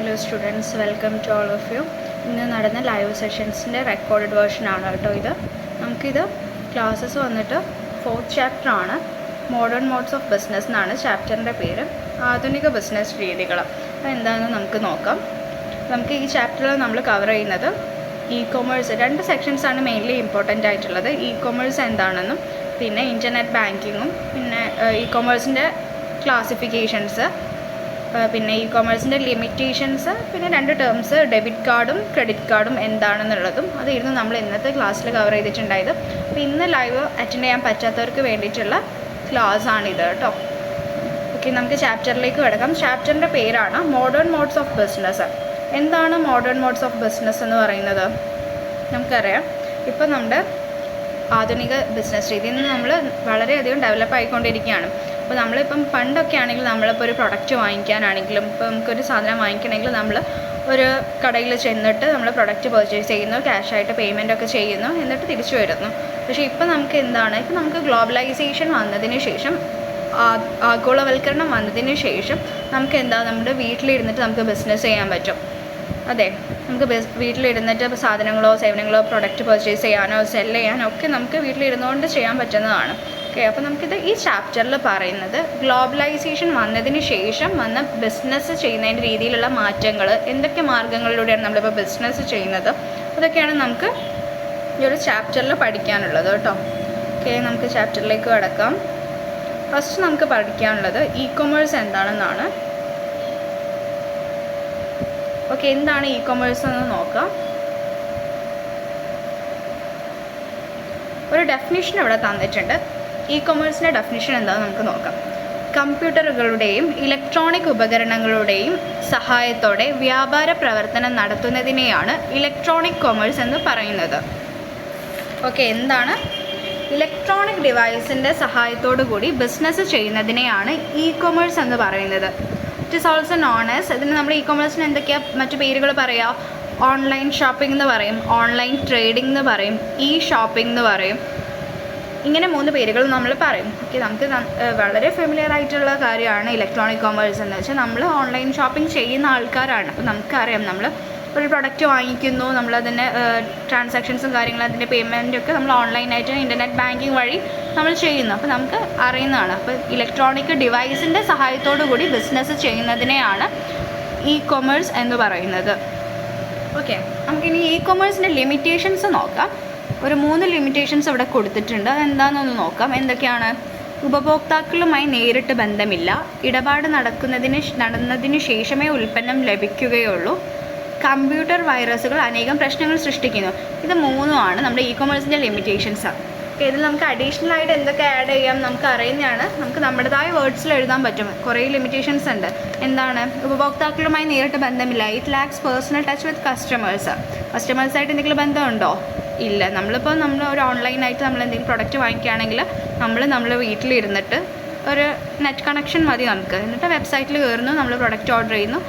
Hello students, welcome to all of you. ഇന്ന് നടന്ന live സെഷൻസിൻ്റെ recorded വേർഷനാണ് കേട്ടോ ഇത്. നമുക്കിത് ക്ലാസ്സസ് വന്നിട്ട് 4th ചാപ്റ്റർ ആണ്. മോഡേൺ മോഡ്സ് ഓഫ് ബിസിനസ് എന്നാണ് ചാപ്റ്ററിൻ്റെ പേര്. ആധുനിക ബിസിനസ് രീതികൾ. അപ്പോൾ എന്താണെന്ന് നമുക്ക് നോക്കാം. നമുക്ക് ഈ ചാപ്റ്ററിൽ നമ്മൾ കവർ ചെയ്യുന്നത് ഇ-കൊമേഴ്സ്. 2 സെക്ഷൻസാണ് മെയിൻലി ഇമ്പോർട്ടൻ്റ് ആയിട്ടുള്ളത്. ഇ-കൊമേഴ്സ് എന്താണെന്നും പിന്നെ ഇൻ്റർനെറ്റ് ബാങ്കിങ്ങും പിന്നെ ഇ-കൊമേഴ്സിൻ്റെ ക്ലാസിഫിക്കേഷൻസ്, പിന്നെ ഇ-കൊമേഴ്സിൻ്റെ ലിമിറ്റേഷൻസ്, പിന്നെ 2 ടേംസ് ഡെബിറ്റ് കാർഡും ക്രെഡിറ്റ് കാർഡും എന്താണെന്നുള്ളതും അതായിരുന്നു നമ്മൾ ഇന്നത്തെ ക്ലാസ്സിൽ കവർ ചെയ്തിട്ടുണ്ടായത്. അപ്പോൾ ഇന്ന് ലൈവ് അറ്റൻഡ് ചെയ്യാൻ പറ്റാത്തവർക്ക് വേണ്ടിയിട്ടുള്ള ക്ലാസ് ആണിത് കേട്ടോ. ഓക്കെ, നമുക്ക് ചാപ്റ്ററിലേക്ക് കിടക്കാം. ചാപ്റ്ററിൻ്റെ പേരാണ് മോഡേൺ മോഡ്സ് ഓഫ് ബിസിനസ്. എന്താണ് മോഡേൺ മോഡ്സ് ഓഫ് ബിസിനസ് എന്ന് പറയുന്നത്? നമുക്കറിയാം, ഇപ്പോൾ നമ്മുടെ ആധുനിക ബിസിനസ് രീതിയിൽ നിന്ന് നമ്മൾ വളരെയധികം ഡെവലപ്പ് ആയിക്കൊണ്ടിരിക്കുകയാണ്. അപ്പോൾ നമ്മളിപ്പം പണ്ടൊക്കെ ആണെങ്കിൽ നമ്മളിപ്പോൾ ഒരു പ്രൊഡക്റ്റ് വാങ്ങിക്കാനാണെങ്കിലും ഇപ്പോൾ നമുക്കൊരു സാധനം വാങ്ങിക്കണമെങ്കിൽ നമ്മൾ ഒരു കടയിൽ ചെന്നിട്ട് നമ്മൾ പ്രൊഡക്റ്റ് പർച്ചേസ് ചെയ്യുന്നു, ക്യാഷായിട്ട് പേയ്മെൻ്റ് ഒക്കെ ചെയ്യുന്നു, എന്നിട്ട് തിരിച്ചു വരുന്നു. പക്ഷേ ഇപ്പോൾ നമുക്ക് എന്താണ്, ഇപ്പോൾ നമുക്ക് ഗ്ലോബലൈസേഷൻ വന്നതിന് ശേഷം, ആഗോളവൽക്കരണം വന്നതിന് ശേഷം നമുക്ക് എന്താ, നമ്മുടെ വീട്ടിലിരുന്നിട്ട് നമുക്ക് ബിസിനസ് ചെയ്യാൻ പറ്റും. അതെ, നമുക്ക് വീട്ടിലിരുന്നിട്ട് സാധനങ്ങളോ സേവനങ്ങളോ പ്രൊഡക്റ്റ് പർച്ചേസ് ചെയ്യാനോ സെല് ചെയ്യാനോ ഒക്കെ നമുക്ക് വീട്ടിലിരുന്നുകൊണ്ട് ചെയ്യാൻ പറ്റുന്നതാണ്. ഓക്കെ, അപ്പോൾ നമുക്കിത് ഈ ചാപ്റ്ററിൽ പറയുന്നത് ഗ്ലോബലൈസേഷൻ വന്നതിന് ശേഷം വന്ന ബിസിനസ് ചെയ്യുന്നതിൻ്റെ രീതിയിലുള്ള മാറ്റങ്ങൾ, എന്തൊക്കെ മാർഗ്ഗങ്ങളിലൂടെയാണ് നമ്മളിപ്പോൾ ബിസിനസ് ചെയ്യുന്നത്, അതൊക്കെയാണ് നമുക്ക് ഈ ഒരു ചാപ്റ്ററിൽ പഠിക്കാനുള്ളത് കേട്ടോ. ഓക്കെ, നമുക്ക് ചാപ്റ്ററിലേക്ക് കടക്കാം. ഫസ്റ്റ് നമുക്ക് പഠിക്കാനുള്ളത് ഇ-കൊമേഴ്സ് എന്താണെന്നാണ്. ഓക്കെ, എന്താണ് ഇ-കൊമേഴ്സ് എന്ന് നോക്കാം. ഒരു ഡെഫിനിഷൻ ഇവിടെ തന്നിട്ടുണ്ട്. ഇ-കൊമേഴ്സിൻ്റെ ഡെഫിനിഷൻ എന്താണെന്ന് നമുക്ക് നോക്കാം. കമ്പ്യൂട്ടറുകളുടെയും ഇലക്ട്രോണിക് ഉപകരണങ്ങളുടെയും സഹായത്തോടെ വ്യാപാര പ്രവർത്തനം നടത്തുന്നതിനെയാണ് ഇലക്ട്രോണിക് കൊമേഴ്സ് എന്ന് പറയുന്നത്. ഓക്കെ, എന്താണ്? ഇലക്ട്രോണിക് ഡിവൈസിൻ്റെ സഹായത്തോടു കൂടി ബിസിനസ് ചെയ്യുന്നതിനെയാണ് ഇ-കൊമേഴ്സ് എന്ന് പറയുന്നത്. It is also known as, ഇതിന് നമ്മൾ ഇ-കൊമേഴ്സിന് എന്തൊക്കെയാണ് മറ്റു പേരുകൾ പറയുക? ഓൺലൈൻ ഷോപ്പിംഗ് എന്ന് പറയും, ഓൺലൈൻ ട്രേഡിംഗ് എന്ന് പറയും, ഇ ഷോപ്പിംഗ് എന്ന് പറയും. ഇങ്ങനെ 3 പേരുകൾ നമ്മൾ പറയും. ഓക്കെ, നമുക്ക് വളരെ ഫെമിലിയർ ആയിട്ടുള്ള കാര്യമാണ് ഇലക്ട്രോണിക് കൊമേഴ്സ് എന്ന് വെച്ചാൽ നമ്മൾ ഓൺലൈൻ ഷോപ്പിംഗ് ചെയ്യുന്ന ആൾക്കാരാണ്. അപ്പോൾ നമുക്കറിയാം, നമ്മൾ ഒരു പ്രൊഡക്റ്റ് വാങ്ങിക്കുന്നു, നമ്മളതിൻ്റെ ട്രാൻസാക്ഷൻസും കാര്യങ്ങളും അതിൻ്റെ പേയ്മെൻറ്റൊക്കെ നമ്മൾ ഓൺലൈനായിട്ട് ഇൻ്റർനെറ്റ് ബാങ്കിങ് വഴി നമ്മൾ ചെയ്യുന്നു. അപ്പോൾ നമുക്ക് അറിയുന്നതാണ്. അപ്പോൾ ഇലക്ട്രോണിക് ഡിവൈസിൻ്റെ സഹായത്തോടു കൂടി ബിസിനസ് ചെയ്യുന്നതിനെയാണ് ഇ-കൊമേഴ്സ് എന്ന് പറയുന്നത്. ഓക്കെ, നമുക്കിനി ഇ-കൊമേഴ്സിൻ്റെ ലിമിറ്റേഷൻസ് നോക്കാം. ഒരു 3 ലിമിറ്റേഷൻസ് ഇവിടെ കൊടുത്തിട്ടുണ്ട്. അതെന്താണെന്നൊന്ന് നോക്കാം. എന്തൊക്കെയാണ്? ഉപഭോക്താക്കളുമായി നേരിട്ട് ബന്ധമില്ല, ഇടപാട് നടന്നതിന് ശേഷമേ ഉൽപ്പന്നം ലഭിക്കുകയുള്ളൂ, കമ്പ്യൂട്ടർ വൈറസുകൾ അനേകം പ്രശ്നങ്ങൾ സൃഷ്ടിക്കുന്നു. ഇത് 3ആണ് നമ്മുടെ ഇ-കൊമേഴ്സിൻ്റെ ലിമിറ്റേഷൻസ്. ഓക്കെ, ഇതിൽ നമുക്ക് അഡീഷണൽ ആയിട്ട് എന്തൊക്കെ ആഡ് ചെയ്യാം നമുക്ക് അറിയുന്നതാണ്. നമുക്ക് നമ്മുടേതായ വേർഡ്സിൽ എഴുതാൻ പറ്റും. കുറേ ലിമിറ്റേഷൻസ് ഉണ്ട്. എന്താണ്? ഉപഭോക്താക്കളുമായി നേരിട്ട് ബന്ധമില്ല. It lacks personal touch with കസ്റ്റമേഴ്സായിട്ട് എന്തെങ്കിലും ബന്ധമുണ്ടോ? ഇല്ല. നമ്മൾ ഒരു ഓൺലൈനായിട്ട് നമ്മൾ എന്തെങ്കിലും പ്രൊഡക്റ്റ് വാങ്ങിക്കുകയാണെങ്കിൽ നമ്മൾ വീട്ടിലിരുന്നിട്ട് ഒരു നെറ്റ് കണക്ഷൻ മതി നമുക്ക്. എന്നിട്ട് വെബ്സൈറ്റിൽ കയറുന്നു, നമ്മൾ പ്രൊഡക്റ്റ് ഓർഡർ ചെയ്യുന്നു,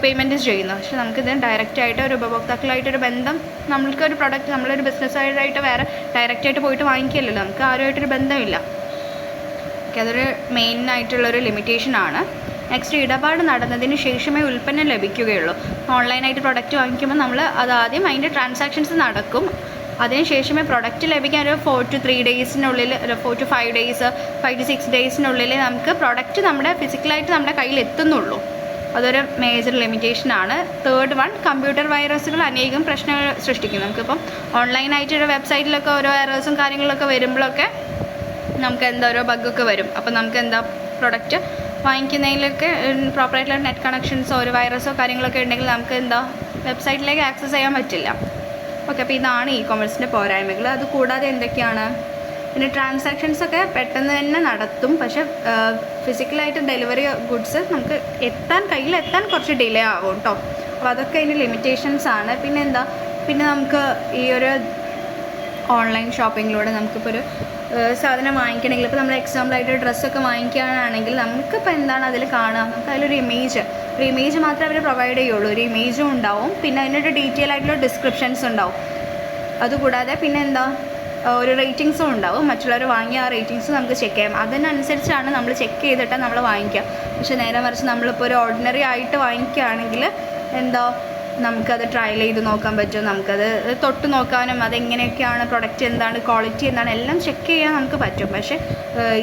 പേയ്മെൻറ്റ് ചെയ്യുന്നു. പക്ഷേ നമുക്കിത് ഡയറക്റ്റായിട്ട് ഒരു ഉപഭോക്താക്കളായിട്ടൊരു ബന്ധം, നമ്മൾക്കൊരു പ്രൊഡക്റ്റ് നമ്മളൊരു ബിസിനസ്സായിട്ട് വേറെ ഡയറക്റ്റായിട്ട് പോയിട്ട് വാങ്ങിക്കില്ലല്ലോ, നമുക്ക് ആരുമായിട്ടൊരു ബന്ധമില്ല. ഓക്കെ, അതൊരു മെയിനായിട്ടുള്ളൊരു ലിമിറ്റേഷനാണ്. നെക്സ്റ്റ്, ഇടപാട് നടന്നതിന് ശേഷമേ ഉൽപ്പന്നം ലഭിക്കുകയുള്ളൂ. ഓൺലൈനായിട്ട് പ്രൊഡക്റ്റ് വാങ്ങിക്കുമ്പോൾ നമ്മൾ അതാദ്യം അതിൻ്റെ ട്രാൻസാക്ഷൻസ് നടക്കും, അതിനുശേഷമേ പ്രൊഡക്റ്റ് ലഭിക്കാൻ ഒരു 4 to 3 ഡേയ്സിനുള്ളിൽ, 4 to 5 ഡേയ്സ്, 5 to 6 ഡേയ്സിനുള്ളിൽ നമുക്ക് പ്രൊഡക്റ്റ് നമ്മുടെ ഫിസിക്കലായിട്ട് നമ്മുടെ കയ്യിൽ എത്തുന്നുള്ളൂ. അതൊരു മേജർ ലിമിറ്റേഷനാണ്. 3rd വൺ, കമ്പ്യൂട്ടർ വൈറസുകൾ അനേകം പ്രശ്നങ്ങൾ സൃഷ്ടിക്കും. നമുക്കിപ്പം ഓൺലൈനായിട്ട് ഒരു വെബ്സൈറ്റിലൊക്കെ ഓരോ എറേഴ്സും കാര്യങ്ങളൊക്കെ വരുമ്പോഴൊക്കെ നമുക്ക് ഓരോ ബഗ്ഗൊക്കെ വരും. അപ്പോൾ നമുക്ക് പ്രൊഡക്റ്റ് വാങ്ങിക്കുന്നതിലൊക്കെ പ്രോപ്പറായിട്ടുള്ള നെറ്റ് കണക്ഷൻസോ ഒരു വൈറസോ കാര്യങ്ങളൊക്കെ ഉണ്ടെങ്കിൽ നമുക്ക് വെബ്സൈറ്റിലേക്ക് ആക്സസ് ചെയ്യാൻ പറ്റില്ല. ഓക്കെ, അപ്പോൾ ഇതാണ് ഇ-കൊമേഴ്സിൻ്റെ പോരായ്മകൾ. അതുകൂടാതെ എന്തൊക്കെയാണ്? പിന്നെ ട്രാൻസാക്ഷൻസൊക്കെ പെട്ടെന്ന് തന്നെ നടത്തും, പക്ഷേ ഫിസിക്കലായിട്ട് ഡെലിവറി ഗുഡ്സ് നമുക്ക് കയ്യിലെത്താൻ കുറച്ച് ഡിലേ ആകും കേട്ടോ. അപ്പോൾ അതൊക്കെ അതിൻ്റെ ലിമിറ്റേഷൻസ് ആണ്. പിന്നെ നമുക്ക് ഈ ഒരു ഓൺലൈൻ ഷോപ്പിങ്ങിലൂടെ നമുക്കിപ്പോൾ ഒരു സാധനം വാങ്ങിക്കണമെങ്കിൽ, ഇപ്പോൾ നമ്മൾ എക്സാമ്പിളായിട്ട് ഡ്രസ്സൊക്കെ വാങ്ങിക്കാനാണെങ്കിൽ നമുക്കിപ്പോൾ എന്താണ് അതിൽ കാണുക? നമുക്ക് അതിലൊരു ഇമേജ് മാത്രമേ അവർ പ്രൊവൈഡ് ചെയ്യുള്ളൂ. ഒരു ഇമേജും ഉണ്ടാവും, പിന്നെ അതിനൊരു ഡീറ്റെയിൽ ആയിട്ടുള്ള ഡിസ്ക്രിപ്ഷൻസ് ഉണ്ടാവും. അതുകൂടാതെ പിന്നെ ഒരു റേറ്റിങ്സും ഉണ്ടാവും. മറ്റുള്ളവർ വാങ്ങിയ ആ റേറ്റിങ്സ് നമുക്ക് ചെക്ക് ചെയ്യാം. അതിനനുസരിച്ചാണ് നമ്മൾ ചെക്ക് ചെയ്തിട്ട് നമ്മൾ വാങ്ങിക്കുക. പക്ഷേ നേരെ മറിച്ച് നമ്മളിപ്പോൾ ഒരു ഓർഡിനറി ആയിട്ട് വാങ്ങിക്കുകയാണെങ്കിൽ എന്താ നമുക്കത് ട്രയൽ ചെയ്ത് നോക്കാൻ പറ്റും, നമുക്കത് തൊട്ട് നോക്കാനും അതെങ്ങനെയൊക്കെയാണ് പ്രൊഡക്റ്റ്, എന്താണ് ക്വാളിറ്റി, എന്താണ് എല്ലാം ചെക്ക് ചെയ്യാൻ നമുക്ക് പറ്റും. പക്ഷേ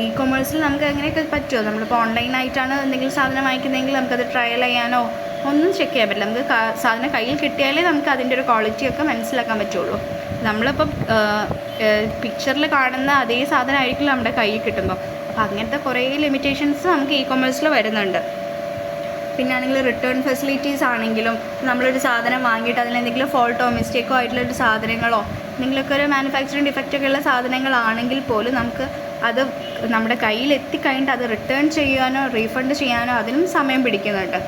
ഇ കൊമേഴ്സിൽ നമുക്ക് എങ്ങനെയൊക്കെ പറ്റുമോ? നമ്മളിപ്പോൾ ഓൺലൈനായിട്ടാണ് എന്തെങ്കിലും സാധനം വാങ്ങിക്കുന്നതെങ്കിൽ നമുക്കത് ട്രയൽ ചെയ്യാനോ ഒന്നും ചെക്ക് ചെയ്യാൻ പറ്റില്ല. നമുക്ക് സാധനം കയ്യിൽ കിട്ടിയാലേ നമുക്ക് അതിൻ്റെ ഒരു ക്വാളിറ്റിയൊക്കെ മനസ്സിലാക്കാൻ പറ്റുള്ളൂ. നമ്മളിപ്പം പിക്ചറിൽ കാണുന്ന അതേ സാധനമായിരിക്കില്ല നമ്മുടെ കയ്യിൽ കിട്ടുമ്പോൾ. അപ്പോൾ അങ്ങനത്തെ കുറേ ലിമിറ്റേഷൻസ് നമുക്ക് ഇ കൊമേഴ്സിൽ വരുന്നുണ്ട്. പിന്നെ ആണെങ്കിൽ റിട്ടേൺ ഫെസിലിറ്റീസ് ആണെങ്കിലും നമ്മളൊരു സാധനം വാങ്ങിയിട്ട് അതിലെന്തെങ്കിലും ഫോൾട്ടോ മിസ്റ്റേക്കോ ആയിട്ടുള്ളൊരു സാധനങ്ങളോ എന്തെങ്കിലുമൊക്കെ ഒരു മാനുഫാക്ചറിങ് ഡിഫക്റ്റൊക്കെ ഉള്ള സാധനങ്ങളാണെങ്കിൽ പോലും നമുക്ക് അത് നമ്മുടെ കയ്യിൽ എത്തിക്കഴിഞ്ഞിട്ട് അത് റിട്ടേൺ ചെയ്യാനോ റീഫണ്ട് ചെയ്യാനോ അതിനും സമയം പിടിക്കുന്നുണ്ട്.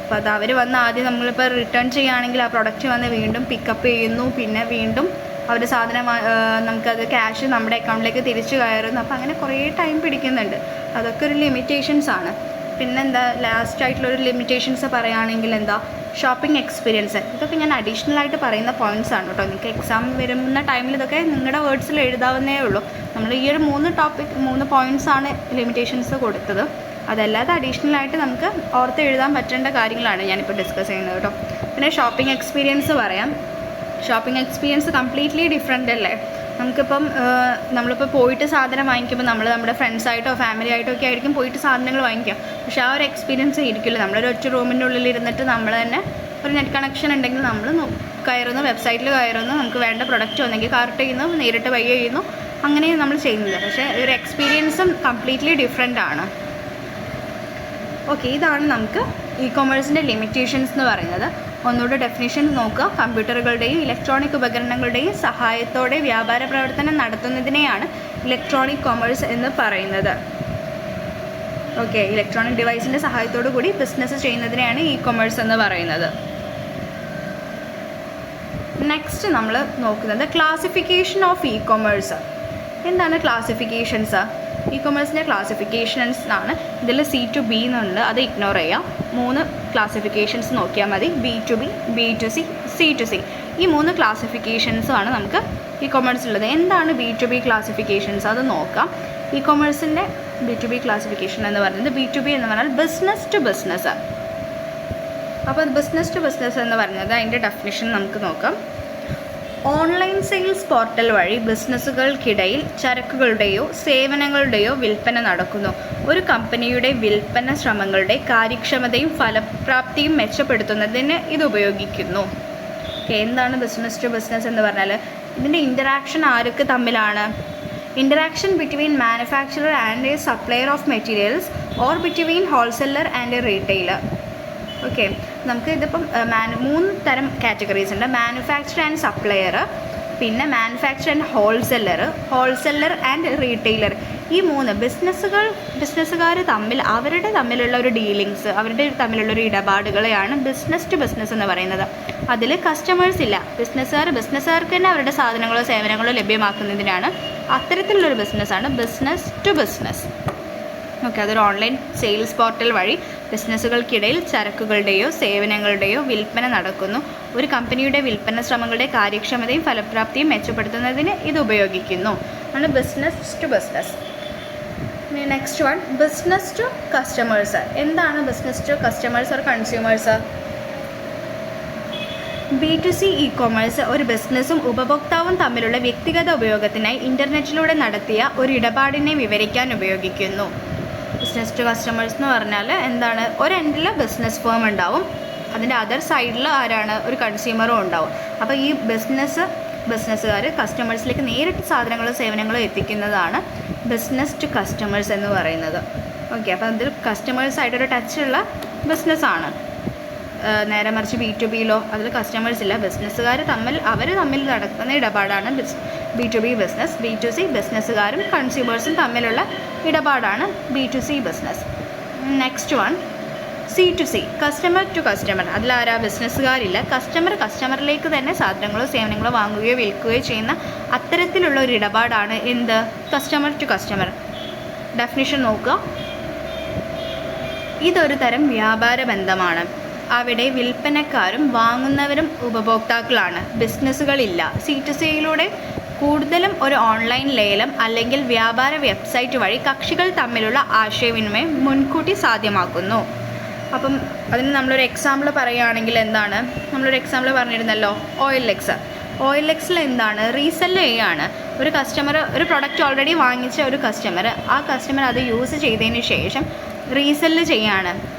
അപ്പോൾ അത് അവർ വന്ന് ആദ്യം നമ്മളിപ്പോൾ റിട്ടേൺ ചെയ്യുകയാണെങ്കിൽ ആ പ്രൊഡക്റ്റ് വന്ന് വീണ്ടും പിക്കപ്പ് ചെയ്യുന്നു, പിന്നെ വീണ്ടും അവർ സാധനം നമുക്കത് ക്യാഷ് നമ്മുടെ അക്കൗണ്ടിലേക്ക് തിരിച്ചു കയറുന്നു. അപ്പോൾ അങ്ങനെ കുറേ ടൈം പിടിക്കുന്നുണ്ട്. അതൊക്കെ ഒരു ലിമിറ്റേഷൻസ് ആണ്. പിന്നെന്താ ലാസ്റ്റായിട്ടുള്ളൊരു ലിമിറ്റേഷൻസ് പറയുകയാണെങ്കിൽ എന്താ ഷോപ്പിംഗ് എക്സ്പീരിയൻസ്. ഇതൊക്കെ ഞാൻ അഡീഷണൽ ആയിട്ട് പറയുന്ന പോയിൻറ്റ്സ് ആണ് കേട്ടോ. നിങ്ങൾക്ക് എക്സാം വരുന്ന ടൈമിൽ ഇതൊക്കെ നിങ്ങളുടെ വേർഡ്സിൽ എഴുതാവുന്നേ ഉള്ളൂ. നമ്മൾ ഈ ഒരു 3 പോയിൻറ്റ്സ് ആണ് ലിമിറ്റേഷൻസ് കൊടുത്തത്. അതല്ലാതെ അഡീഷണലായിട്ട് നമുക്ക് ഓർത്ത് എഴുതാൻ പറ്റേണ്ട കാര്യങ്ങളാണ് ഞാനിപ്പോൾ ഡിസ്കസ് ചെയ്യുന്നത് കേട്ടോ. പിന്നെ ഷോപ്പിംഗ് എക്സ്പീരിയൻസ് പറയാം. ഷോപ്പിംഗ് എക്സ്പീരിയൻസ് കംപ്ലീറ്റ്ലി ഡിഫറെൻ്റ് അല്ലേ? നമുക്കിപ്പം നമ്മളിപ്പോൾ പോയിട്ട് സാധനം വാങ്ങിക്കുമ്പോൾ നമ്മുടെ ഫ്രണ്ട്സായിട്ടോ ഫാമിലി ആയിട്ടോ ഒക്കെ ആയിരിക്കും പോയിട്ട് സാധനങ്ങൾ വാങ്ങിക്കുക. പക്ഷേ ആ ഒരു എക്സ്പീരിയൻസ് ഇരിക്കില്ല. നമ്മളൊരു ഒറ്റ റൂമിൻ്റെ ഉള്ളിലിരുന്നിട്ട് നമ്മൾ തന്നെ ഒരു നെറ്റ് കണക്ഷൻ ഉണ്ടെങ്കിൽ നമ്മൾ കയറുന്നു, വെബ്സൈറ്റിൽ കയറുന്നു, നമുക്ക് വേണ്ട പ്രൊഡക്റ്റ് ഒന്നെങ്കിൽ കാർട്ട് ചെയ്യുന്നു, നേരിട്ട് ബൈ ചെയ്യുന്നു, അങ്ങനെ നമ്മൾ ചെയ്യുന്നത്. പക്ഷേ ഒരു എക്സ്പീരിയൻസും കംപ്ലീറ്റ്ലി ഡിഫറെൻ്റ് ആണ്. ഓക്കെ, ഇതാണ് നമുക്ക് ഇ കൊമേഴ്സിൻ്റെ ലിമിറ്റേഷൻസ് എന്ന് പറയുന്നത്. ഒന്നുകൂടെ ഡെഫിനിഷൻ നോക്കുക. കമ്പ്യൂട്ടറുകളുടെയും ഇലക്ട്രോണിക് ഉപകരണങ്ങളുടെയും സഹായത്തോടെ വ്യാപാര പ്രവർത്തനം നടത്തുന്നതിനെയാണ് ഇലക്ട്രോണിക് കൊമേഴ്സ് എന്ന് പറയുന്നത്. ഓക്കെ, ഇലക്ട്രോണിക് ഡിവൈസിൻ്റെ സഹായത്തോടു കൂടി ബിസിനസ് ചെയ്യുന്നതിനെയാണ് ഇ കൊമേഴ്സ് എന്ന് പറയുന്നത്. നെക്സ്റ്റ് നമ്മൾ നോക്കുന്നത് ക്ലാസിഫിക്കേഷൻ ഓഫ് ഇ കൊമേഴ്സ്. എന്താണ് ക്ലാസിഫിക്കേഷൻസ്? ഇ കൊമേഴ്സിൻ്റെ ക്ലാസിഫിക്കേഷൻസ് ആണ്. ഇതിൽ C-B എന്നുണ്ട്, അത് ഇഗ്നോർ ചെയ്യാം. 3 ക്ലാസിഫിക്കേഷൻസ് നോക്കിയാൽ മതി. B-B, B-C, C-C. ഈ 3 ക്ലാസിഫിക്കേഷൻസുമാണ് നമുക്ക് ഇ കൊമേഴ്സിലുള്ളത്. എന്താണ് B-B ക്ലാസിഫിക്കേഷൻസ്? അത് നോക്കാം. ഇ കൊമേഴ്സിൻ്റെ B-B ക്ലാസിഫിക്കേഷൻ എന്ന് പറയുന്നത് B-B എന്ന് പറഞ്ഞാൽ ബിസിനസ് ടു ബിസിനസ്. അപ്പോൾ ബിസിനസ് ടു ബിസിനസ് എന്ന് പറയുന്നത് അതിൻ്റെ ഡെഫിനിഷൻ നമുക്ക് നോക്കാം. ഓൺലൈൻ സെയിൽസ് പോർട്ടൽ വഴി ബിസിനസ്സുകൾക്കിടയിൽ ചരക്കുകളുടെയോ സേവനങ്ങളുടെയോ വിൽപ്പന നടക്കുന്നു. ഒരു കമ്പനിയുടെ വിൽപ്പന ശ്രമങ്ങളുടെ കാര്യക്ഷമതയും ഫലപ്രാപ്തിയും മെച്ചപ്പെടുത്തുന്നതിന് ഇത് ഉപയോഗിക്കുന്നു. എന്താണ് ബിസിനസ് ടു ബിസിനസ് എന്ന് പറഞ്ഞാൽ ഇതിൻ്റെ ഇൻ്ററാക്ഷൻ ആരൊക്കെ തമ്മിലാണ്? Interaction between manufacturer and a supplier of materials or between wholesaler and a retailer. Okay, നമുക്ക് ഇതിപ്പം 3 തരം കാറ്റഗറീസ് ഉണ്ട്. മാനുഫാക്ചർ ആൻഡ് സപ്ലയർ, പിന്നെ manufacture and wholesaler and retailer. ഈ 3 ബിസിനസ്സുകാർ തമ്മിലുള്ള ഒരു ഡീലിങ്സ്, അവരുടെ തമ്മിലുള്ളൊരു ഇടപാടുകളെയാണ് ബിസിനസ് ടു ബിസിനസ് എന്ന് പറയുന്നത്. അതിൽ കസ്റ്റമേഴ്സ് ഇല്ല. ബിസിനസ്സുകാർക്ക് തന്നെ അവരുടെ സാധനങ്ങളോ സേവനങ്ങളോ ലഭ്യമാക്കുന്നതിനാണ് അത്തരത്തിലുള്ളൊരു ബിസിനസ്സാണ് ബിസിനസ് ടു ബിസിനസ്. ഓക്കെ, അതൊരു ഓൺലൈൻ സെയിൽസ് പോർട്ടൽ വഴി ബിസിനസ്സുകൾക്കിടയിൽ ചരക്കുകളുടെയോ സേവനങ്ങളുടെയോ വിൽപ്പന നടക്കുന്നു. ഒരു കമ്പനിയുടെ വിൽപ്പന ശ്രമങ്ങളുടെ കാര്യക്ഷമതയും ഫലപ്രാപ്തിയും മെച്ചപ്പെടുത്തുന്നതിന് ഇത് ഉപയോഗിക്കുന്നു. ആണ് business to business. Next one business to customers. എന്താണ് business to customers or consumers? B2C e commerce ഒരു ബിസിനസ്സും ഉപഭോക്താവും തമ്മിലുള്ള വ്യക്തിഗത ഉപയോഗത്തിനായി ഇൻ്റർനെറ്റിലൂടെ നടത്തിയ ഒരു ഇടപാടിനെ വിവരിക്കാൻ ഉപയോഗിക്കുന്നു. ബിസിനസ് ടു കസ്റ്റമേഴ്സ് എന്ന് പറഞ്ഞാൽ എന്താണ്? ഒരു എൻഡിൽ ബിസിനസ് ഫേം ഉണ്ടാവും, അതിൻ്റെ അതർ സൈഡിൽ ആരാണ്? ഒരു കൺസ്യൂമറും ഉണ്ടാവും. അപ്പോൾ ഈ ബിസിനസ്സുകാർ കസ്റ്റമേഴ്സിലേക്ക് നേരിട്ട് സാധനങ്ങളും സേവനങ്ങളും എത്തിക്കുന്നതാണ് ബിസിനസ് ടു കസ്റ്റമേഴ്സ് എന്ന് പറയുന്നത്. ഓക്കെ, അപ്പോൾ അതിൽ കസ്റ്റമേഴ്സായിട്ടൊരു ടച്ചുള്ള ബിസിനസ്സാണ്. നേരെ മറിച്ച് B2Bയിലോ അതിൽ കസ്റ്റമേഴ്സ് ഇല്ല. ബിസിനസ്സുകാർ തമ്മിൽ നടക്കുന്ന ഇടപാടാണ് B2B ബിസിനസ്. B2C ബിസിനസ്സുകാരും കൺസ്യൂമേഴ്സും തമ്മിലുള്ള ഇടപാടാണ് B2C ബിസിനസ്. Next one C2C customer to customer. അതിലാരാ? ബിസിനസ്സുകാരില്ല. കസ്റ്റമറിലേക്ക് തന്നെ സാധനങ്ങളോ സേവനങ്ങളോ വാങ്ങുകയോ വിൽക്കുകയോ ചെയ്യുന്ന അത്തരത്തിലുള്ള ഒരു ഇടപാടാണ് എന്ത്? Customer to customer. ഡെഫിനിഷൻ നോക്കുക. ഇതൊരു തരം വ്യാപാര ബന്ധമാണ്. അവിടെ വിൽപ്പനക്കാരും വാങ്ങുന്നവരും ഉപഭോക്താക്കളാണ്. ബിസിനസ്സുകളില്ല. C2Cയിലൂടെ കൂടുതലും ഒരു ഓൺലൈൻ ലേലം അല്ലെങ്കിൽ വ്യാപാര വെബ്സൈറ്റ് വഴി കക്ഷികൾ തമ്മിലുള്ള ആശയവിനിമയം മുൻകൂട്ടി സാധ്യമാക്കുന്നു. അപ്പം അതിന് നമ്മളൊരു എക്സാമ്പിൾ പറയുകയാണെങ്കിൽ എന്താണ്, നമ്മളൊരു എക്സാമ്പിൾ പറഞ്ഞിരുന്നല്ലോ, OLX എന്താണ്, റീസെല്ല് ചെയ്യുകയാണ്. ഒരു കസ്റ്റമർ ഒരു പ്രൊഡക്റ്റ് ഓൾറെഡി വാങ്ങിച്ച ഒരു കസ്റ്റമർ അത് യൂസ് ചെയ്തതിന് ശേഷം റീസെല്ല് ചെയ്യാണ്.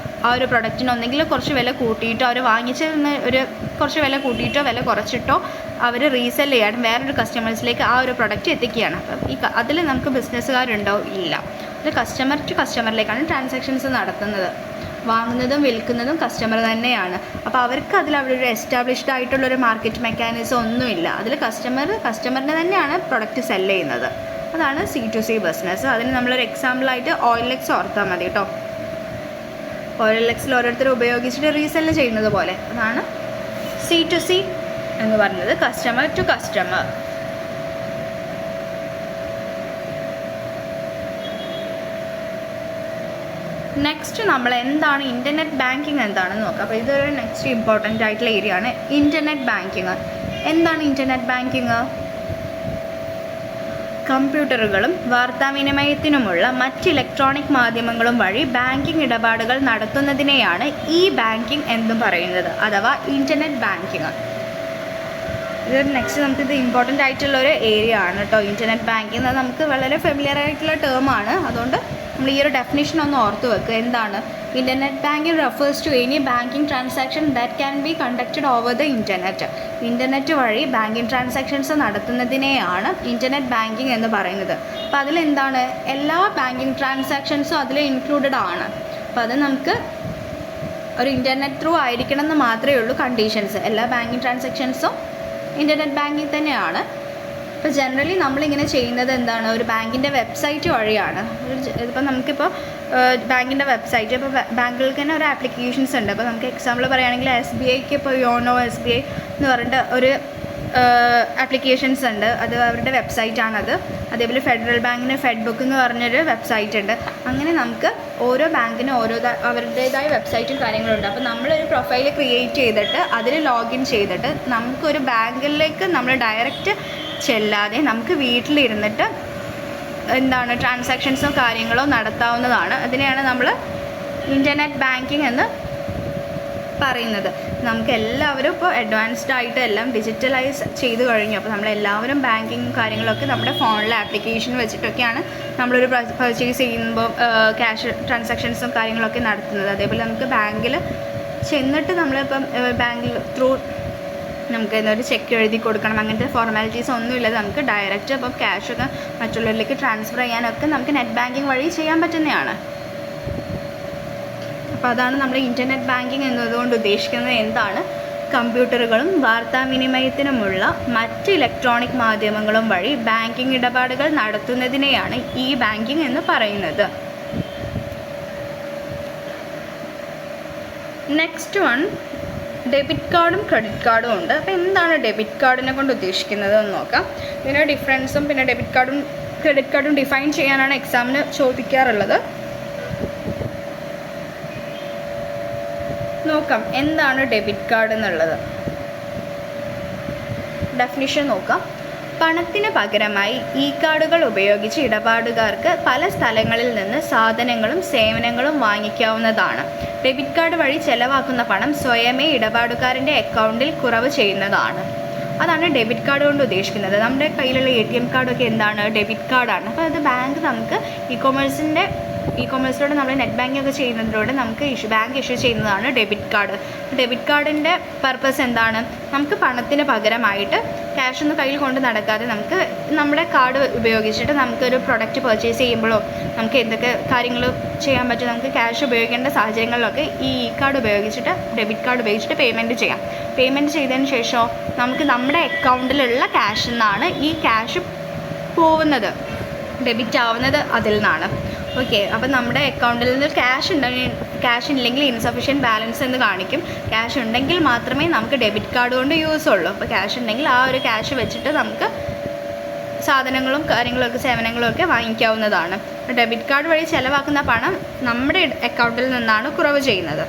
ആ ഒരു പ്രൊഡക്റ്റിന് ഒന്നെങ്കിൽ കുറച്ച് വില കൂട്ടിയിട്ടോ അവർ വാങ്ങിച്ചതിന് കുറച്ച് വില കൂട്ടിയിട്ടോ വില കുറച്ചിട്ടോ അവർ റീസെല്ല് ചെയ്യാണ്, വേറൊരു കസ്റ്റമേഴ്സിലേക്ക് ആ ഒരു പ്രൊഡക്റ്റ് എത്തിക്കുകയാണ്. അപ്പം അതിൽ നമുക്ക് ബിസിനസ്സുകാരുണ്ടോ? ഇല്ല. അത് കസ്റ്റമർ ടു കസ്റ്റമറിലേക്കാണ് ട്രാൻസാക്ഷൻസ് നടത്തുന്നത്. വാങ്ങുന്നതും വിൽക്കുന്നതും കസ്റ്റമർ തന്നെയാണ്. അപ്പോൾ അവർക്ക് അവിടെ ഒരു എസ്റ്റാബ്ലിഷ്ഡ് ആയിട്ടുള്ളൊരു മാർക്കറ്റ് മെക്കാനിസം ഒന്നുമില്ല. അതിൽ കസ്റ്റമറിന് തന്നെയാണ് പ്രൊഡക്റ്റ് സെല്ല് ചെയ്യുന്നത്. അതാണ് C2C ബിസിനസ്. അതിന് നമ്മളൊരു എക്സാമ്പിളായിട്ട് OLX ഓർത്താൽ മതി കേട്ടോ. OLXൽ ഓരോരുത്തർ ഉപയോഗിച്ചിട്ട് റീസെല്ല് ചെയ്യുന്നത് പോലെ. അതാണ് C2C എന്ന് പറയുന്നത്, കസ്റ്റമർ ടു കസ്റ്റമർ. നെക്സ്റ്റ് നമ്മൾ എന്താണ് ഇൻ്റർനെറ്റ് ബാങ്കിങ് എന്താണെന്ന് നോക്കാം. അപ്പോൾ ഇതൊരു നെക്സ്റ്റ് ഇമ്പോർട്ടൻ്റ് ആയിട്ടുള്ള ഏരിയ ആണ് ഇൻ്റർനെറ്റ് ബാങ്കിങ്. എന്താണ് ഇൻ്റർനെറ്റ് ബാങ്കിങ്? കമ്പ്യൂട്ടറുകളും വാർത്താവിനിമയത്തിനുമുള്ള മറ്റ് ഇലക്ട്രോണിക് മാധ്യമങ്ങളും വഴി ബാങ്കിങ് ഇടപാടുകൾ നടത്തുന്നതിനെയാണ് ബാങ്കിങ് എന്നും പറയുന്നത്, അഥവാ ഇൻ്റർനെറ്റ് ബാങ്കിങ്. ഇതൊരു നെക്സ്റ്റ് നമുക്കിത് ഇമ്പോർട്ടൻ്റ് ആയിട്ടുള്ളൊരു ഏരിയ ആണ് കേട്ടോ. ഇൻ്റർനെറ്റ് ബാങ്കിങ് എന്നത് നമുക്ക് വളരെ ഫെമിലിയർ ആയിട്ടുള്ള ടേമാണ്. അതുകൊണ്ട് നമ്മൾ ഈ ഒരു ഡെഫിനിഷൻ ഒന്ന് ഓർത്ത് വെക്കുക. എന്താണ് internet banking? Refers to any banking transaction that can be conducted over the internet. Internet വഴി ബാങ്കിങ് ട്രാൻസാക്ഷൻസ് നടത്തുന്നതിനെയാണ് ഇൻ്റർനെറ്റ് ബാങ്കിങ് എന്ന് പറയുന്നത്. അപ്പോൾ അതിലെന്താണ്, എല്ലാ ബാങ്കിങ് ട്രാൻസാക്ഷൻസും അതിൽ ഇൻക്ലൂഡഡ് ആണ്. അപ്പോൾ അത് നമുക്ക് ഒരു ഇൻ്റർനെറ്റ് ത്രൂ ആയിരിക്കണം എന്ന് മാത്രമേ ഉള്ളൂ കണ്ടീഷൻസ്. എല്ലാ ബാങ്കിങ് ട്രാൻസാക്ഷൻസും ഇൻ്റർനെറ്റ് ബാങ്കിങ് തന്നെയാണ്. ഇപ്പോൾ ജനറലി നമ്മളിങ്ങനെ ചെയ്യുന്നത് എന്താണ്, ഒരു ബാങ്കിൻ്റെ വെബ്സൈറ്റ് വഴിയാണ്. ഇതിപ്പോൾ നമുക്കിപ്പോൾ ബാങ്കിൻ്റെ വെബ്സൈറ്റ്, ഇപ്പോൾ ബാങ്കുകൾക്ക് തന്നെ ഒരു ആപ്ലിക്കേഷൻസ് ഉണ്ട്. അപ്പോൾ നമുക്ക് എക്സാമ്പിൾ പറയുകയാണെങ്കിൽ SBIക്ക് ഇപ്പോൾ യോനോ SBI എന്ന് പറഞ്ഞിട്ട് ഒരു ആപ്ലിക്കേഷൻസ് ഉണ്ട്. അത് അവരുടെ വെബ്സൈറ്റാണത്. അതേപോലെ ഫെഡറൽ ബാങ്കിന് ഫെഡ്ബുക്ക് എന്ന് പറഞ്ഞൊരു വെബ്സൈറ്റ് ഉണ്ട്. അങ്ങനെ നമുക്ക് ഓരോ ബാങ്കിനും അവരുടേതായ വെബ്സൈറ്റും കാര്യങ്ങളുണ്ട്. അപ്പോൾ നമ്മളൊരു പ്രൊഫൈൽ ക്രിയേറ്റ് ചെയ്തിട്ട് അതിൽ ലോഗിൻ ചെയ്തിട്ട് നമുക്കൊരു ബാങ്കിലേക്ക് നമ്മൾ ഡയറക്റ്റ് ചെല്ലാതെ നമുക്ക് വീട്ടിലിരുന്നിട്ട് എന്താണ് ട്രാൻസാക്ഷൻസോ കാര്യങ്ങളോ നടത്താവുന്നതാണ്. അതിനെയാണ് നമ്മൾ ഇൻ്റർനെറ്റ് ബാങ്കിങ് എന്ന് പറയുന്നത്. നമുക്ക് എല്ലാവരും ഇപ്പോൾ അഡ്വാൻസ്ഡ് ആയിട്ട് എല്ലാം ഡിജിറ്റലൈസ് ചെയ്ത് കഴിഞ്ഞു. അപ്പോൾ നമ്മളെല്ലാവരും ബാങ്കിങ് കാര്യങ്ങളൊക്കെ നമ്മുടെ ഫോണിലെ ആപ്ലിക്കേഷൻ വെച്ചിട്ടൊക്കെയാണ് നമ്മളൊരു പർച്ചേസ് ചെയ്യുമ്പോൾ ക്യാഷ് ട്രാൻസാക്ഷൻസും കാര്യങ്ങളൊക്കെ നടത്തുന്നത്. അതേപോലെ നമുക്ക് ബാങ്കിൽ ചെന്നിട്ട് നമ്മളിപ്പം ബാങ്കിൽ ത്രൂ നമുക്ക് ഒരു ചെക്ക് എഴുതി കൊടുക്കണം, അങ്ങനത്തെ ഫോർമാലിറ്റീസ് ഒന്നുമില്ലാതെ നമുക്ക് ഡയറക്റ്റ് അപ്പം ക്യാഷൊക്കെ മറ്റുള്ളവരിലേക്ക് ട്രാൻസ്ഫർ ചെയ്യാനൊക്കെ നമുക്ക് നെറ്റ് ബാങ്കിങ് വഴി ചെയ്യാൻ പറ്റുന്നതാണ്. അപ്പോൾ അതാണ് നമ്മൾ ഇൻ്റർനെറ്റ് ബാങ്കിങ് എന്നതുകൊണ്ട് ഉദ്ദേശിക്കുന്നത്. എന്താണ്, കമ്പ്യൂട്ടറുകളും വാർത്താവിനിമയത്തിനുമുള്ള മറ്റ് ഇലക്ട്രോണിക് മാധ്യമങ്ങളും വഴി ബാങ്കിങ് ഇടപാടുകൾ നടത്തുന്നതിനെയാണ് ബാങ്കിങ് എന്ന് പറയുന്നത്. നെക്സ്റ്റ് വൺ, ഡെബിറ്റ് കാർഡും ക്രെഡിറ്റ് കാർഡും ഉണ്ട്. അപ്പോൾ എന്താണ് ഡെബിറ്റ് കാർഡിനെ കൊണ്ട് ഉദ്ദേശിക്കുന്നത് എന്ന് നോക്കാം. ഇതിൻ്റെ ഡിഫറൻസും പിന്നെ ഡെബിറ്റ് കാർഡും ക്രെഡിറ്റ് കാർഡും ഡിഫൈൻ ചെയ്യാനാണ് എക്സാമിന് ചോദിക്കാറുള്ളത്. നോക്കാം എന്താണ് ഡെബിറ്റ് കാർഡ് എന്നുള്ളത്. ഡെഫിനിഷൻ നോക്കാം. പണത്തിന് പകരമായി കാർഡുകൾ ഉപയോഗിച്ച് ഇടപാടുകാർക്ക് പല സ്ഥലങ്ങളിൽ നിന്ന് സാധനങ്ങളും സേവനങ്ങളും വാങ്ങിക്കാവുന്നതാണ്. ഡെബിറ്റ് കാർഡ് വഴി ചെലവാക്കുന്ന പണം സ്വയമേ ഇടപാടുകാരൻ്റെ അക്കൗണ്ടിൽ കുറവ് ചെയ്യുന്നതാണ്. അതാണ് ഡെബിറ്റ് കാർഡ് കൊണ്ട് ഉദ്ദേശിക്കുന്നത്. നമ്മുടെ കയ്യിലുള്ള ATM കാർഡൊക്കെ എന്താണ്, ഡെബിറ്റ് കാർഡാണ്. അപ്പോൾ അത് ബാങ്ക് നമുക്ക് ഇ-കൊമേഴ്സിലൂടെ നമ്മൾ നെറ്റ് ബാങ്കിങ് ഒക്കെ ചെയ്യുന്നതിലൂടെ നമുക്ക് ബാങ്ക് ഇഷ്യൂ ചെയ്യുന്നതാണ് ഡെബിറ്റ് കാർഡ്. ഡെബിറ്റ് കാർഡിൻ്റെ പർപ്പസ് എന്താണ്, നമുക്ക് പണത്തിന് പകരമായിട്ട് ക്യാഷ് ഒന്നും കയ്യിൽ കൊണ്ട് നടക്കാതെ നമുക്ക് നമ്മുടെ കാർഡ് ഉപയോഗിച്ചിട്ട് നമുക്കൊരു പ്രൊഡക്റ്റ് പർച്ചേസ് ചെയ്യുമ്പോഴോ നമുക്ക് എന്തൊക്കെ കാര്യങ്ങൾ ചെയ്യാൻ പറ്റും, നമുക്ക് ക്യാഷ് ഉപയോഗിക്കേണ്ട സാഹചര്യങ്ങളിലൊക്കെ ഈ കാർഡ് ഉപയോഗിച്ചിട്ട് ഡെബിറ്റ് കാർഡ് ഉപയോഗിച്ചിട്ട് പേയ്മെൻറ്റ് ചെയ്യാം. പേയ്മെൻറ്റ് ചെയ്തതിന് ശേഷം നമുക്ക് നമ്മുടെ അക്കൗണ്ടിലുള്ള ക്യാഷിൽ നിന്നാണ് ഈ ക്യാഷ് പോകുന്നത്, ഡെബിറ്റ് ആവുന്നത് അതിൽ നിന്നാണ്. ഓക്കെ, അപ്പോൾ നമ്മുടെ അക്കൗണ്ടിൽ നിന്ന് ക്യാഷ് ഇല്ലെങ്കിൽ ഇൻസഫിഷ്യൻറ്റ് ബാലൻസ് എന്ന് കാണിക്കും. ക്യാഷ് ഉണ്ടെങ്കിൽ മാത്രമേ നമുക്ക് ഡെബിറ്റ് കാർഡ് കൊണ്ട് യൂസ് ഉള്ളൂ. അപ്പോൾ ക്യാഷ് ഉണ്ടെങ്കിൽ ആ ഒരു ക്യാഷ് വെച്ചിട്ട് നമുക്ക് സാധനങ്ങളും കാര്യങ്ങളൊക്കെ സേവനങ്ങളൊക്കെ വാങ്ങിക്കാവുന്നതാണ്. ഡെബിറ്റ് കാർഡ് വഴി ചിലവാക്കുന്ന പണം നമ്മുടെ അക്കൗണ്ടിൽ നിന്നാണ് കുറവ് ചെയ്യുന്നത്.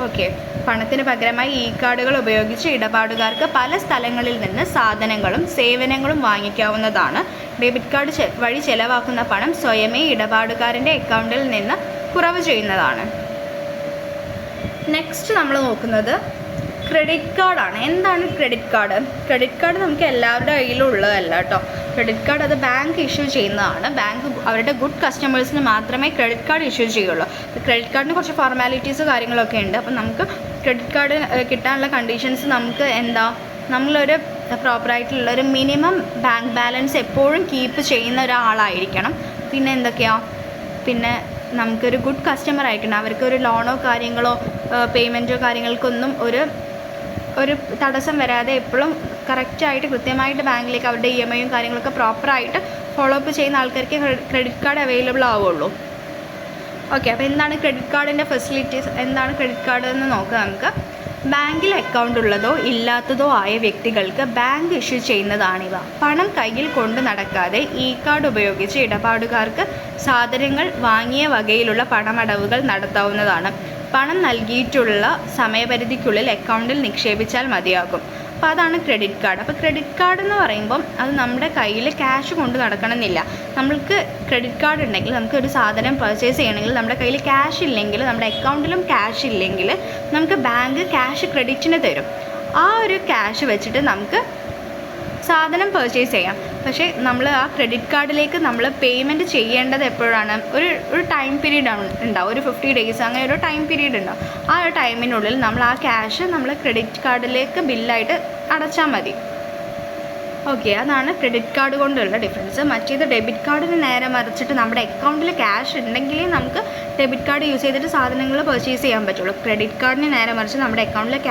ഓക്കെ, പണത്തിന് പകരമായി ഇ കാർഡുകൾ ഉപയോഗിച്ച് ഇടപാടുകാർക്ക് പല സ്ഥലങ്ങളിൽ നിന്ന് സാധനങ്ങളും സേവനങ്ങളും വാങ്ങിക്കാവുന്നതാണ്. ഡെബിറ്റ് കാർഡ് വഴി ചെലവാക്കുന്ന പണം സ്വയമേ ഇടപാടുകാരൻ്റെ അക്കൗണ്ടിൽ നിന്ന് കുറവ് ചെയ്യുന്നതാണ്. നെക്സ്റ്റ് നമ്മൾ നോക്കുന്നത് ക്രെഡിറ്റ് കാർഡാണ്. എന്താണ് ക്രെഡിറ്റ് കാർഡ്? ക്രെഡിറ്റ് കാർഡ് നമുക്ക് എല്ലാവരുടെ കയ്യിലും ഉള്ളതല്ല കേട്ടോ. ക്രെഡിറ്റ് കാർഡ് അത് ബാങ്ക് ഇഷ്യൂ ചെയ്യുന്നതാണ്. ബാങ്ക് അവരുടെ ഗുഡ് കസ്റ്റമേഴ്സിന് മാത്രമേ ക്രെഡിറ്റ് കാർഡ് ഇഷ്യൂ ചെയ്യുള്ളൂ. ക്രെഡിറ്റ് കാർഡിന് കുറച്ച് ഫോർമാലിറ്റീസ് കാര്യങ്ങളൊക്കെ ഉണ്ട്. അപ്പം നമുക്ക് ക്രെഡിറ്റ് കാർഡ് കിട്ടാനുള്ള കണ്ടീഷൻസ് നമുക്ക് നമ്മളൊരു പ്രോപ്പറായിട്ടുള്ളൊരു മിനിമം ബാങ്ക് ബാലൻസ് എപ്പോഴും കീപ്പ് ചെയ്യുന്ന ഒരാളായിരിക്കണം. പിന്നെ എന്തൊക്കെയാണ്? പിന്നെ നമുക്കൊരു ഗുഡ് കസ്റ്റമർ ആയിരിക്കണം. അവർക്കൊരു ലോണോ കാര്യങ്ങളോ പേയ്മെൻറ്റോ കാര്യങ്ങൾക്കൊന്നും ഒരു തടസ്സം വരാതെ എപ്പോഴും കറക്റ്റായിട്ട് കൃത്യമായിട്ട് ബാങ്കിലേക്ക് അവരുടെ EMIയും കാര്യങ്ങളൊക്കെ പ്രോപ്പറായിട്ട് ഫോളോ അപ്പ് ചെയ്യുന്ന ആൾക്കാർക്ക് ക്രെഡിറ്റ് കാർഡ് അവൈലബിൾ ആവുള്ളൂ. ഓക്കെ, അപ്പോൾ എന്താണ് ക്രെഡിറ്റ് കാർഡിൻ്റെ ഫെസിലിറ്റീസ്? എന്താണ് ക്രെഡിറ്റ് കാർഡ് എന്ന് നോക്കാം നമുക്ക്. ബാങ്കിൽ അക്കൗണ്ട് ഉള്ളതോ ഇല്ലാത്തതോ ആയ വ്യക്തികൾക്ക് ബാങ്ക് ഇഷ്യൂ ചെയ്യുന്നതാണിവ. പണം കയ്യിൽ കൊണ്ട് നടക്കാതെ ഇ കാർഡ് ഉപയോഗിച്ച് ഇടപാടുകാർക്ക് സാധനങ്ങൾ വാങ്ങിയ വകയിലുള്ള പണമടവുകൾ നടത്താവുന്നതാണ്. പണം നൽകിയിട്ടുള്ള സമയപരിധിക്കുള്ളിൽ അക്കൗണ്ടിൽ നിക്ഷേപിച്ചാൽ മതിയാകും. അപ്പോൾ അതാണ് ക്രെഡിറ്റ് കാർഡ്. അപ്പോൾ ക്രെഡിറ്റ് കാർഡ് എന്ന് പറയുമ്പം അത് നമ്മുടെ കയ്യിൽ ക്യാഷ് കൊണ്ട് നടക്കണമെന്നില്ല. നമ്മൾക്ക് ക്രെഡിറ്റ് കാർഡ് ഉണ്ടെങ്കിൽ നമുക്ക് ഒരു സാധനം പർച്ചേസ് ചെയ്യണമെങ്കിൽ നമ്മുടെ കയ്യിൽ ക്യാഷ് ഇല്ലെങ്കിൽ, നമ്മുടെ അക്കൗണ്ടിലും ക്യാഷ് ഇല്ലെങ്കിൽ നമുക്ക് ബാങ്ക് ക്യാഷ് ക്രെഡിറ്റിന് തരും. ആ ഒരു ക്യാഷ് വെച്ചിട്ട് നമുക്ക് സാധനം പർച്ചേസ് ചെയ്യാം. പക്ഷേ നമ്മൾ ആ ക്രെഡിറ്റ് കാർഡിലേക്ക് നമ്മൾ പേയ്മെൻറ്റ് ചെയ്യേണ്ടത് എപ്പോഴാണ്? ഒരു ടൈം പീരീഡ് ഉണ്ടാവും. ഒരു 50 days അങ്ങനെ ഒരു ടൈം പീരീഡ് ഉണ്ടാവും. ആ ഒരു ടൈമിനുള്ളിൽ നമ്മൾ ആ ക്യാഷ് നമ്മൾ ക്രെഡിറ്റ് കാർഡിലേക്ക് ബില്ലായിട്ട് അടച്ചാൽ മതി. ഓക്കെ, അതാണ് ക്രെഡിറ്റ് കാർഡ് കൊണ്ടുള്ള ഡിഫറൻസ്. മറ്റേത് ഡെബിറ്റ് കാർഡിന് നേരെ മറിച്ചിട്ട് നമ്മുടെ അക്കൗണ്ടിൽ ക്യാഷ് ഉണ്ടെങ്കിലേ നമുക്ക് ഡെബിറ്റ് കാർഡ് യൂസ് ചെയ്തിട്ട് സാധനങ്ങൾ പർച്ചേസ് ചെയ്യാൻ പറ്റുള്ളൂ. ക്രെഡിറ്റ് കാർഡിന് നേരെ മറിച്ച് നമ്മുടെ അക്കൗണ്ടിൽ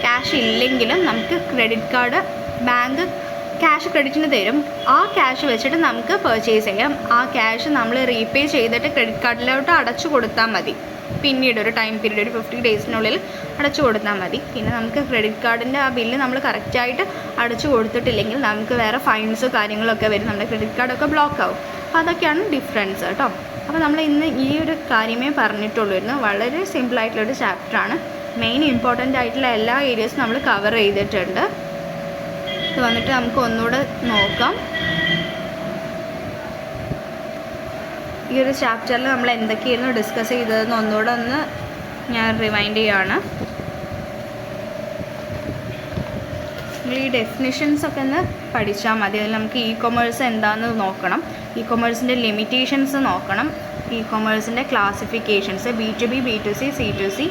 ക്യാഷ് ഇല്ലെങ്കിലും നമുക്ക് ക്രെഡിറ്റ് കാർഡ് ബാങ്ക് ക്യാഷ് ക്രെഡിറ്റിന് തരും. ആ ക്യാഷ് വെച്ചിട്ട് നമുക്ക് പർച്ചേസ് ചെയ്യാം. ആ ക്യാഷ് നമ്മൾ റീപേ ചെയ്തിട്ട് ക്രെഡിറ്റ് കാർഡിലോട്ട് അടച്ചു കൊടുത്താൽ മതി. പിന്നീട് ഒരു ടൈം പീരീഡ്, ഒരു 50 daysനുള്ളിൽ അടച്ചു കൊടുത്താൽ മതി. പിന്നെ നമുക്ക് ക്രെഡിറ്റ് കാർഡിൻ്റെ ആ ബില്ല് നമ്മൾ കറക്റ്റായിട്ട് അടച്ചു കൊടുത്തിട്ടില്ലെങ്കിൽ നമുക്ക് വേറെ ഫൈൻസോ കാര്യങ്ങളൊക്കെ വരും. നമ്മുടെ ക്രെഡിറ്റ് കാർഡൊക്കെ ബ്ലോക്ക് ആവും. അപ്പോൾ അതൊക്കെയാണ് ഡിഫറൻസ് കേട്ടോ. അപ്പോൾ നമ്മൾ ഇന്ന് ഈ ഒരു കാര്യമേ പറഞ്ഞിട്ടുള്ളൂ. വളരെ സിമ്പിളായിട്ടുള്ളൊരു ചാപ്റ്ററാണ്. മെയിൻ ഇമ്പോർട്ടൻ്റ് ആയിട്ടുള്ള എല്ലാ ഏരിയസും നമ്മൾ കവർ ചെയ്തിട്ടുണ്ട്. ഇത് വന്നിട്ട് നമുക്ക് ഒന്നുകൂടെ നോക്കാം. ഈ ഒരു ചാപ്റ്ററിൽ നമ്മൾ എന്തൊക്കെയായിരുന്നു ഡിസ്കസ് ചെയ്തതെന്ന് ഒന്നുകൂടെ ഞാൻ റിമൈൻഡ് ചെയ്യുകയാണ്. ഈ ഡെഫിനിഷൻസൊക്കെ ഒന്ന് പഠിച്ചാൽ മതി. അതിൽ നമുക്ക് ഇ കൊമേഴ്സ് എന്താണെന്ന് നോക്കണം. ഇ കൊമേഴ്സിൻ്റെ ലിമിറ്റേഷൻസ് നോക്കണം. ഇ കൊമേഴ്സിൻ്റെ ക്ലാസിഫിക്കേഷൻസ്, B2B, B2C, C2C,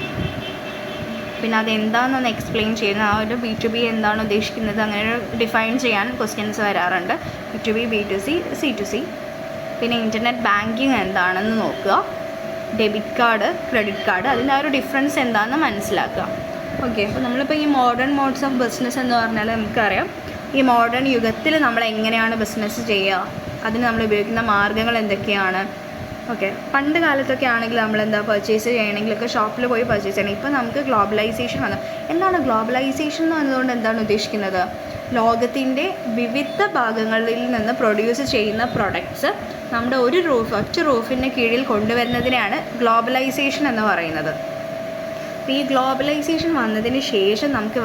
പിന്നെ അതെന്താണെന്നൊന്ന് എക്സ്പ്ലെയിൻ ചെയ്യുന്ന ആ ഒരു B2B എന്താണ് ഉദ്ദേശിക്കുന്നത് അങ്ങനെ ഡിഫൈൻ ചെയ്യാൻ ക്വസ്റ്റ്യൻസ് വരാറുണ്ട്. B2B, B2C, C2C. പിന്നെ ഇൻ്റർനെറ്റ് ബാങ്കിങ് എന്താണെന്ന് നോക്കുക. ഡെബിറ്റ് കാർഡ്, ക്രെഡിറ്റ് കാർഡ്, അതിൻ്റെ ആ ഒരു ഡിഫറൻസ് എന്താണെന്ന് മനസ്സിലാക്കുക. ഓക്കെ, അപ്പോൾ നമ്മളിപ്പോൾ ഈ മോഡേൺ മോഡ്സ് ഓഫ് ബിസിനസ് എന്ന് പറഞ്ഞാൽ നമുക്കറിയാം ഈ മോഡേൺ യുഗത്തിൽ നമ്മൾ എങ്ങനെയാണ് ബിസിനസ് ചെയ്യുക, അതിന് നമ്മൾ ഉപയോഗിക്കുന്ന മാർഗ്ഗങ്ങൾ എന്തൊക്കെയാണ്. ഓക്കെ, പണ്ട് കാലത്തൊക്കെ ആണെങ്കിൽ നമ്മളെന്താ പർച്ചേസ് ചെയ്യണമെങ്കിലൊക്കെ ഷോപ്പിൽ പോയി പർച്ചേസ് ചെയ്യണം. ഇപ്പോൾ നമുക്ക് ഗ്ലോബലൈസേഷൻ വന്നു. എന്താണ് ഗ്ലോബലൈസേഷൻ എന്ന് പറഞ്ഞതുകൊണ്ട് എന്താണ് ഉദ്ദേശിക്കുന്നത്? ലോകത്തിൻ്റെ വിവിധ ഭാഗങ്ങളിൽ നിന്ന് പ്രൊഡ്യൂസ് ചെയ്യുന്ന പ്രൊഡക്ട്സ് നമ്മുടെ ഒറ്റ റൂഫിൻ്റെ കീഴിൽ കൊണ്ടുവരുന്നതിനെയാണ് ഗ്ലോബലൈസേഷൻ എന്ന് പറയുന്നത്. അപ്പോൾ ഈ ഗ്ലോബലൈസേഷൻ വന്നതിന് ശേഷം നമുക്ക്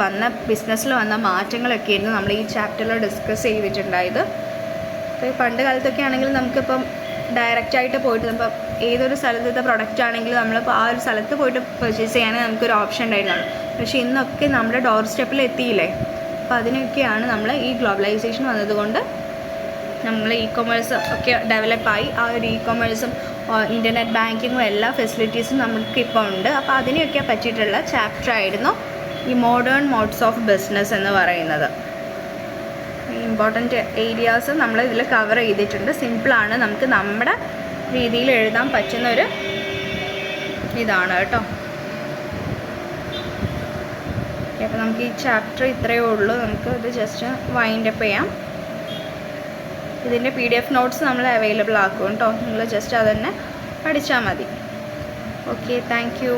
ബിസിനസ്സിൽ വന്ന മാറ്റങ്ങളൊക്കെയായിരുന്നു നമ്മൾ ഈ ചാപ്റ്ററിൽ ഡിസ്കസ് ചെയ്തിട്ടുണ്ടായത്. അപ്പോൾ പണ്ട് കാലത്തൊക്കെ ആണെങ്കിൽ നമുക്കിപ്പം ഡയറക്റ്റായിട്ട് പോയിട്ട് നമ്മൾ ഏതൊരു സ്ഥലത്തെ പ്രൊഡക്റ്റ് ആണെങ്കിലും നമ്മളിപ്പോൾ ആ ഒരു സ്ഥലത്ത് പോയിട്ട് പർച്ചേസ് ചെയ്യാനേ നമുക്കൊരു ഓപ്ഷൻ ഉണ്ടായിരുന്നുള്ളൂ. പക്ഷേ ഇന്നൊക്കെ നമ്മുടെ ഡോർ സ്റ്റെപ്പിൽ എത്തിയില്ലേ. അപ്പോൾ അതിനൊക്കെയാണ് നമ്മൾ ഈ ഗ്ലോബലൈസേഷൻ വന്നതുകൊണ്ട് നമ്മൾ ഇ കൊമേഴ്സ് ഒക്കെ ഡെവലപ്പായി. ആ ഒരു ഇ കൊമേഴ്സും ഇൻ്റർനെറ്റ് ബാങ്കിങ്ങും എല്ലാ ഫെസിലിറ്റീസും നമുക്കിപ്പോൾ ഉണ്ട്. അപ്പോൾ അതിനെയൊക്കെ പറ്റിയിട്ടുള്ള ചാപ്റ്റർ ആയിരുന്നു ഈ മോഡേൺ മോഡ്സ് ഓഫ് ബിസിനസ് എന്ന് പറയുന്നത്. ഇമ്പോർട്ടൻറ്റ് ഏരിയാസ് നമ്മൾ ഇതിൽ കവർ ചെയ്തിട്ടുണ്ട്. സിമ്പിളാണ്, നമുക്ക് നമ്മുടെ രീതിയിൽ എഴുതാൻ പറ്റുന്നൊരു ഇതാണ് കേട്ടോ. അപ്പോൾ നമുക്ക് ഈ ചാപ്റ്റർ ഇത്രയേ ഉള്ളൂ. നമുക്ക് ഇത് ജസ്റ്റ് വൈൻഡ് അപ്പ് ചെയ്യാം. ഇതിൻ്റെ PDF നോട്ട്സ് നമ്മൾ അവൈലബിൾ ആക്കും കേട്ടോ. നിങ്ങൾ ജസ്റ്റ് അത് തന്നെ പഠിച്ചാൽ മതി. Okay, thank you.